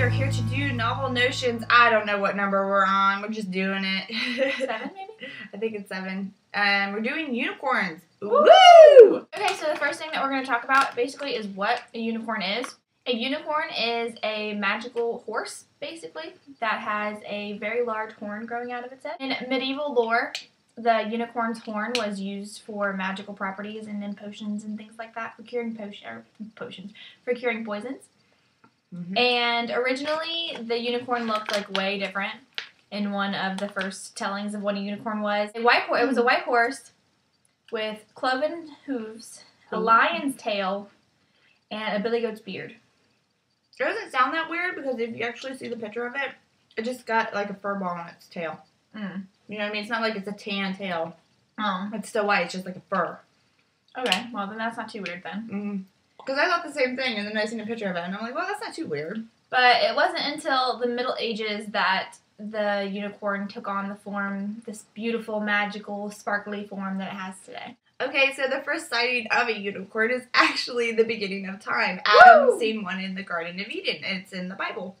are here to do Novel Notions. I don't know what number we're on. We're just doing it. 7, maybe? I think it's 7. And we're doing unicorns. Woo! Okay, so the first thing that we're going to talk about basically is what a unicorn is. A unicorn is a magical horse, basically, that has a very large horn growing out of its head. In medieval lore, the unicorn's horn was used for magical properties and in potions and things like that, for curing for curing poisons. Mm-hmm. And originally, the unicorn looked like way different. In one of the first tellings of what a unicorn was, it was a white horse with cloven hooves, a lion's tail, and a billy goat's beard. It doesn't sound that weird because if you actually see the picture of it, it just got like a fur ball on its tail. Mm. You know what I mean? It's not like it's a tan tail. Oh. It's still white. It's just like a fur. Okay, well then that's not too weird then. Mm-hmm. Because I thought the same thing, and then I seen a picture of it, and I'm like, well, that's not too weird. But it wasn't until the Middle Ages that the unicorn took on the form, this beautiful, magical, sparkly form that it has today. Okay, so the first sighting of a unicorn is actually the beginning of time. Adam seen one in the Garden of Eden, and it's in the Bible.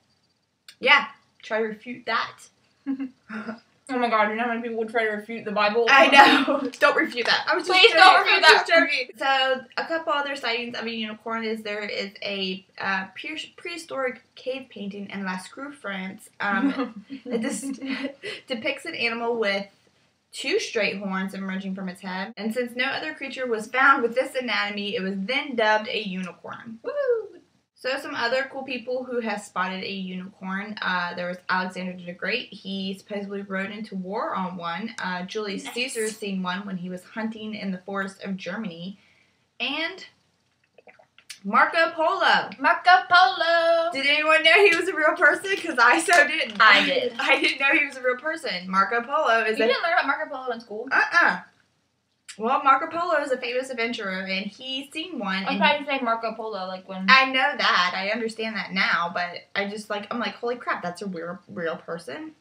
Yeah, try to refute that. Oh my god, you know how many people would try to refute the Bible? I know. Don't refute that. I was just Please joking. don't refute that. Just joking. So, a couple other sightings of a unicorn is there is a prehistoric cave painting in Lascaux, France. It depicts an animal with 2 straight horns emerging from its head. And since no other creature was found with this anatomy, it was then dubbed a unicorn. Woo! So some other cool people who have spotted a unicorn, there was Alexander the Great. He supposedly rode into war on one. Julius Caesar seen one when he was hunting in the forest of Germany. And Marco Polo. Marco Polo! Did anyone know he was a real person? Because I so didn't. I did. I didn't know he was a real person. Marco Polo is You didn't learn about Marco Polo in school? Well, Marco Polo is a famous adventurer, and he's seen one. I'm trying to say Marco Polo, like when... I know that. I understand that now, but I'm like, holy crap, that's a real person?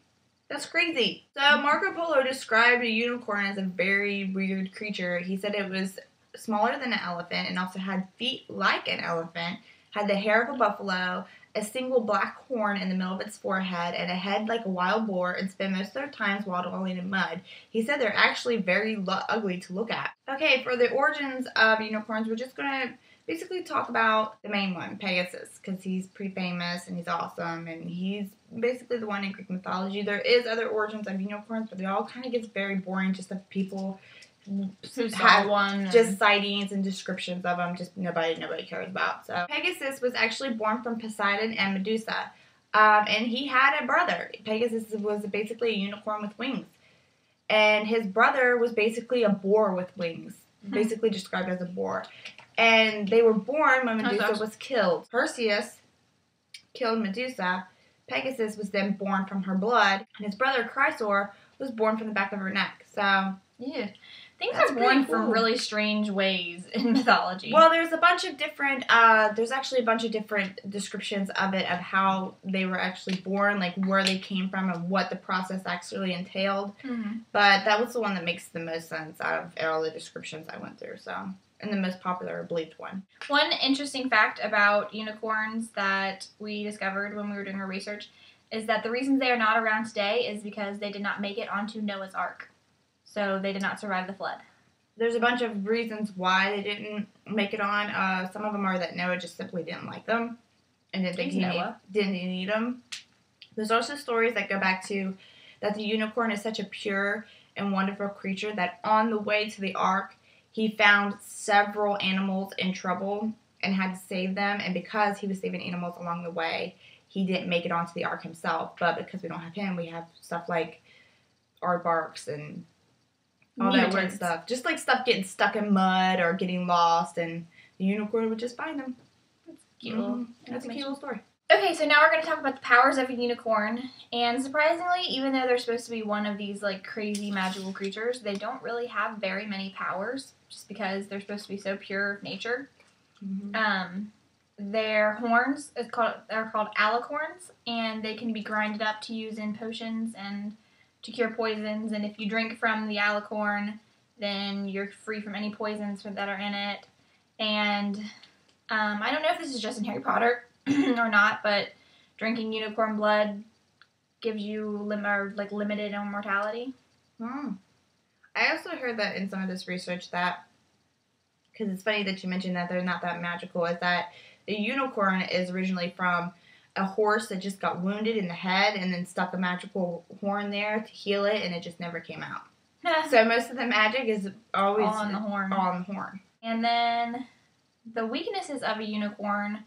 That's crazy. So, Marco Polo described a unicorn as a very weird creature. He said it was smaller than an elephant and also had feet like an elephant, had the hair of a buffalo, a single black horn in the middle of its forehead, and a head like a wild boar, and spend most of their times waddling in mud. He said they're actually very ugly to look at. Okay, for the origins of unicorns, we're just going to basically talk about the main one, Pegasus, because he's pretty famous and he's awesome, and he's basically the one in Greek mythology. There is other origins of unicorns, but they all kind of gets very boring just of people who saw one. Just sightings and descriptions of them, just nobody cares about. So Pegasus was actually born from Poseidon and Medusa, and he had a brother. Pegasus was basically a unicorn with wings, and his brother was basically a boar with wings, basically described as a boar. And they were born when Medusa was killed. Perseus killed Medusa. Pegasus was then born from her blood, and his brother Chrysaor was born from the back of her neck. So yeah. Things are born from really strange ways in mythology. Well, there's a bunch of different, there's actually a bunch of different descriptions of it, of how they were actually born, like where they came from and what the process actually entailed. Mm-hmm. But that was the one that makes the most sense out of all the descriptions I went through, so, and the most popular believed one. One interesting fact about unicorns that we discovered when we were doing our research is that the reason they are not around today is because they did not make it onto Noah's Ark. So they did not survive the flood. There's a bunch of reasons why they didn't make it on. Some of them are that Noah just simply didn't like them and didn't think he didn't need them. There's also stories that go back to that the unicorn is such a pure and wonderful creature that on the way to the ark, he found several animals in trouble and had to save them. And because he was saving animals along the way, he didn't make it onto the ark himself. But because we don't have him, we have stuff like aardvarks and all that weird stuff. Just like stuff getting stuck in mud or getting lost, and the unicorn would just find them. That's cute. That's a cute little story. Okay, so now we're going to talk about the powers of a unicorn. And surprisingly, even though they're supposed to be one of these like crazy magical creatures, they don't really have very many powers, just because they're supposed to be so pure of nature. Mm-hmm. Their horns are called alicorns, and they can be grinded up to use in potions and to cure poisons, and if you drink from the alicorn, then you're free from any poisons that are in it. And I don't know if this is just in Harry Potter or not, but drinking unicorn blood gives you limited immortality. I also heard that in some of this research that, because it's funny that you mentioned that they're not that magical, is that the unicorn is originally from a horse that just got wounded in the head and then stuck a magical horn there to heal it, and it just never came out. So most of the magic is always all on the horn. And then the weaknesses of a unicorn,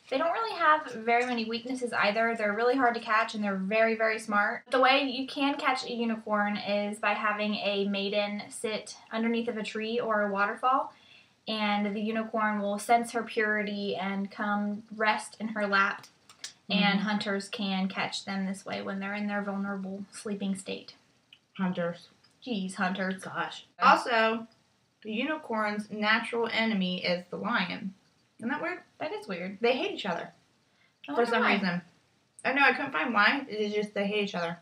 they don't really have very many weaknesses either. They're really hard to catch, and they're very, very smart. The way you can catch a unicorn is by having a maiden sit underneath of a tree or a waterfall, and the unicorn will sense her purity and come rest in her lap, and hunters can catch them this way when they're in their vulnerable sleeping state. Hunters. Jeez, hunters. Gosh. Also, the unicorn's natural enemy is the lion. Isn't that weird? That is weird. They hate each other for some reason. I know, I couldn't find why. It's just they hate each other.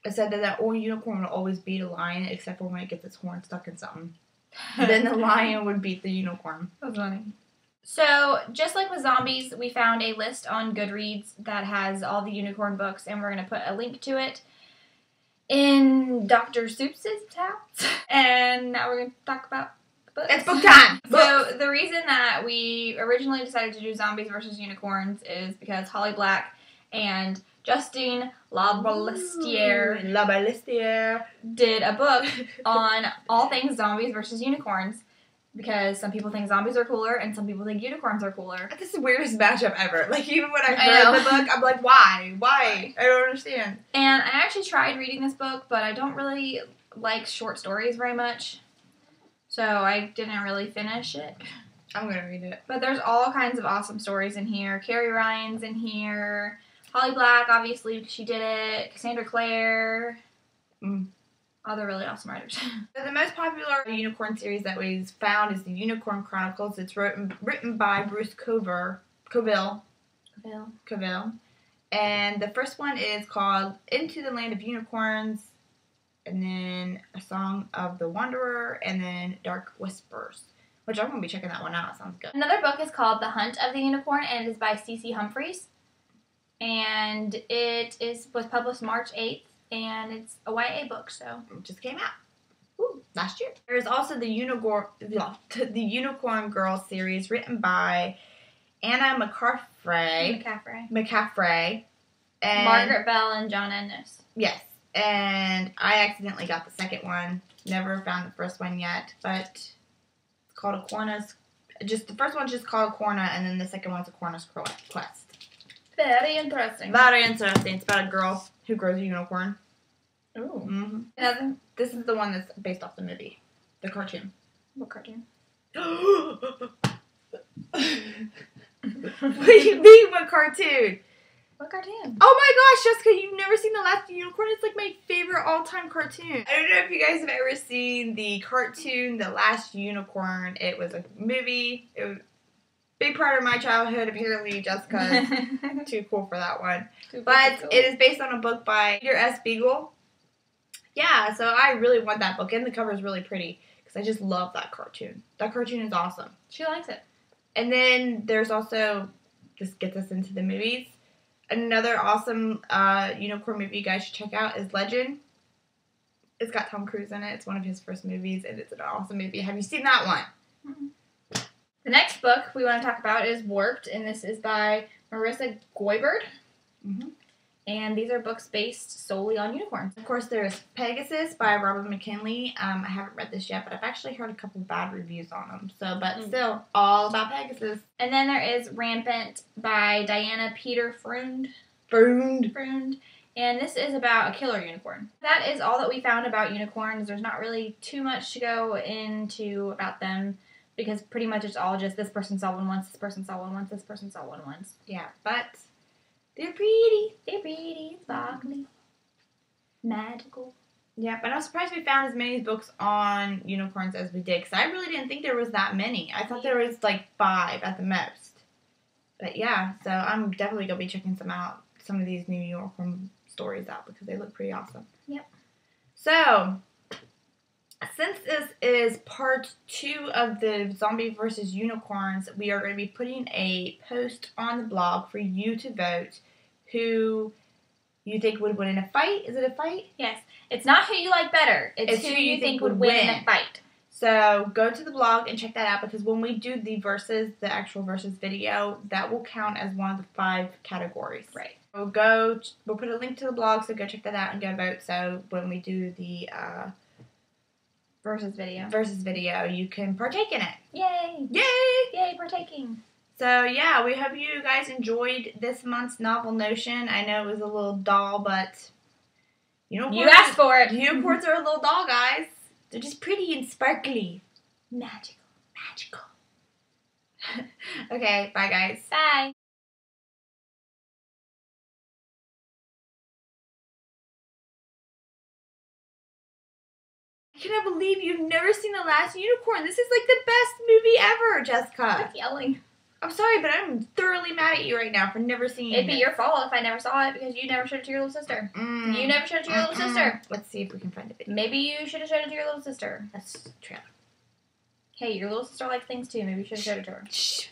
It said that old unicorn would always beat a lion except for when it gets its horn stuck in something. Then the lion would beat the unicorn. That's funny. So, just like with zombies, we found a list on Goodreads that has all the unicorn books, and we're going to put a link to it in Dr. Seuss's house. And now we're going to talk about books. It's book time! So, the reason that we originally decided to do zombies versus unicorns is because Holly Black and Justine Laballestiere did a book on all things zombies versus unicorns, because some people think zombies are cooler and some people think unicorns are cooler. This is the weirdest matchup ever. Like, even when I read the book, I'm like, why? Why? I don't understand. And I actually tried reading this book, but I don't really like short stories very much, so I didn't really finish it. I'm gonna read it. But there's all kinds of awesome stories in here. Carrie Ryan's in here. Holly Black, obviously, because she did it. Cassandra Clare. Other really awesome writers. So the most popular unicorn series that we've found is the Unicorn Chronicles. It's written by Bruce Coville. And the first one is called Into the Land of Unicorns, and then A Song of the Wanderer, and then Dark Whispers, which I'm going to be checking that one out. It sounds good. Another book is called The Hunt of the Unicorn, and it is by C.C. Humphreys. And it was published March 8th. And it's a YA book, so it just came out last year. There's also the Unicorn Girl series written by Anna McCaffrey, and Margaret Bell and John Ennis. Yes, and I accidentally got the second one. Never found the first one yet, but it's called Acorna's. Just the first one's just called Acorna, and then the second one's Acorna's Quest. Very interesting. Very interesting. It's about a girl who grows a unicorn. Ooh. This is the one that's based off the movie. The cartoon. What cartoon? What do you mean, what cartoon? What cartoon? Oh my gosh, Jessica, you've never seen The Last Unicorn? It's like my favorite all-time cartoon. I don't know if you guys have ever seen the cartoon The Last Unicorn. It was a movie. It was a big part of my childhood. Apparently, Jessica's too cool for that one. But it is based on a book by Peter S. Beagle. Yeah, so I really want that book, and the cover is really pretty because I just love that cartoon. That cartoon is awesome. She likes it. And then there's also, this gets us into the movies. Another awesome unicorn movie you guys should check out is Legend. It's got Tom Cruise in it. It's one of his first movies, and it's an awesome movie. Have you seen that one? Mm-hmm. The next book we want to talk about is Warped, and this is by Marissa Goybird. And these are books based solely on unicorns. Of course, there's Pegasus by Robert McKinley. I haven't read this yet, but I've actually heard a couple bad reviews on them. So, but still, all about Pegasus. And then there is Rampant by Diana Peter Freund. And this is about a killer unicorn. That is all that we found about unicorns. There's not really too much to go into about them, because pretty much it's all just this person saw one once, this person saw one once, this person saw one once. Yeah, but they're pretty. They're pretty, sparkly, magical. Yeah, but I'm surprised we found as many books on unicorns as we did, because I really didn't think there was that many. I thought there was like 5 at the most. But yeah, so I'm definitely going to be checking some of these new unicorn stories out, because they look pretty awesome. Yep. So, Since this is part 2 of the zombie versus unicorns, we are going to be putting a post on the blog for you to vote who you think would win in a fight. Is it a fight? Yes. It's not who you like better. It's who you think would win in a fight. So go to the blog and check that out, because when we do the actual versus video, that will count as one of the 5 categories. Right. So we'll put a link to the blog, so go check that out and go vote. So when we do the versus video, you can partake in it. Yay! Yay! Yay, partaking. So yeah, we hope you guys enjoyed this month's novel Notion. I know it was a little dull, but you asked for it. Unicorns are a little dull, guys. They're just pretty and sparkly. Magical. Okay, bye guys. Bye. I cannot believe you've never seen The Last Unicorn. This is like the best movie ever, Jessica. Stop yelling. I'm sorry, but I'm thoroughly mad at you right now for never seeing it. It'd be your fault if I never saw it, because you never showed it to your little sister. You never showed it to your little sister. Let's see if we can find a video. Maybe you should have showed it to your little sister. That's true. Hey, your little sister likes things too. Maybe you should have showed it to her. Shh.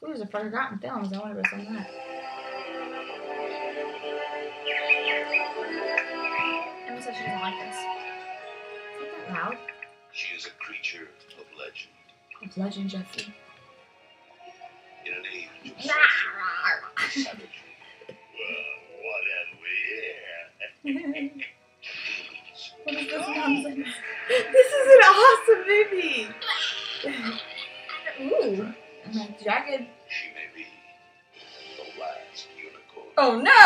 Ooh, there's a Forgotten Films. I wonder what's on that. Emma said she doesn't like this. Is that loud? She is a creature of legend. Of legend, Jesse. In an age of sorcery and savagery. Well, what have we here? What is this nonsense? This is an awesome movie. Ooh. Jagged. She may be the last unicorn. Oh no!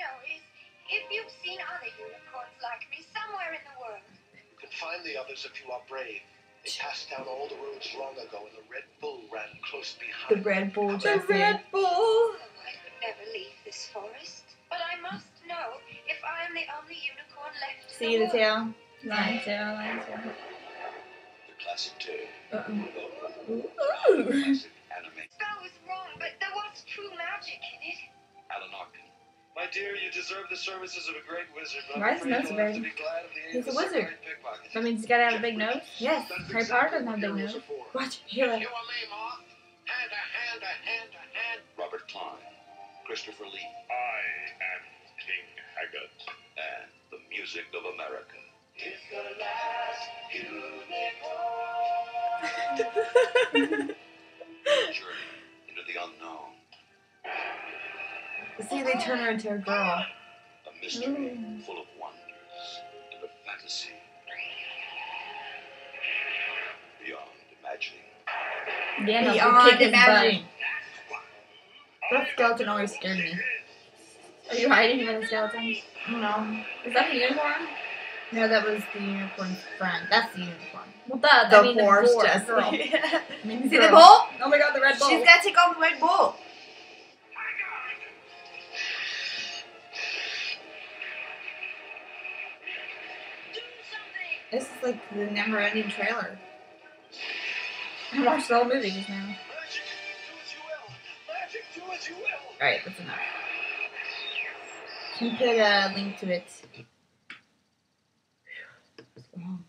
Know is if you've seen other unicorns like me somewhere in the world. You can find the others if you are brave. They passed down all the roads long ago, and the Red Bull ran close behind. The Red Bull, Jesse. The Red Bull. Oh, I could never leave this forest. But I must know if I am the only unicorn left. See the tail? Line tail. The classic tale. Ooh. Classic anime. Spell was wrong, but there was true magic in it. Alan Arkin. My dear, you deserve the services of a great wizard, but Why I'm is his afraid nose you'll so have to big? be glad of the aid He's of a a wizard. certified pickpocket. That means he's gotta have a big nose? Yes. That's Harry Potter doesn't exactly have a big what nose. heroes are for. Watch. Here. You and me, Moth. Hand to hand to hand to hand. Robert Klein. Christopher Lee. I am King Haggard. And the music of America. It's the last unicorn. Journey into the unknown. See, they turn her into a girl. A mystery full of wonders and a fantasy beyond imagining. Yeah, Beyond kick his imagining. That skeleton always scared me. butt. Are you hiding from the skeleton? No. Is that the unicorn? No, that was the unicorn's friend. That's the unicorn. Well, The I mean horse, boar, Jesse. girl. I mean, See girl. the bull? Oh my god, the Red Bull. She's got to take on the Red Bull. Do something. This is like the never-ending trailer. I watched the whole movie just now. Magic, do as you will. Magic, do as you will. Alright, that's enough. Can put a link to it. It's long.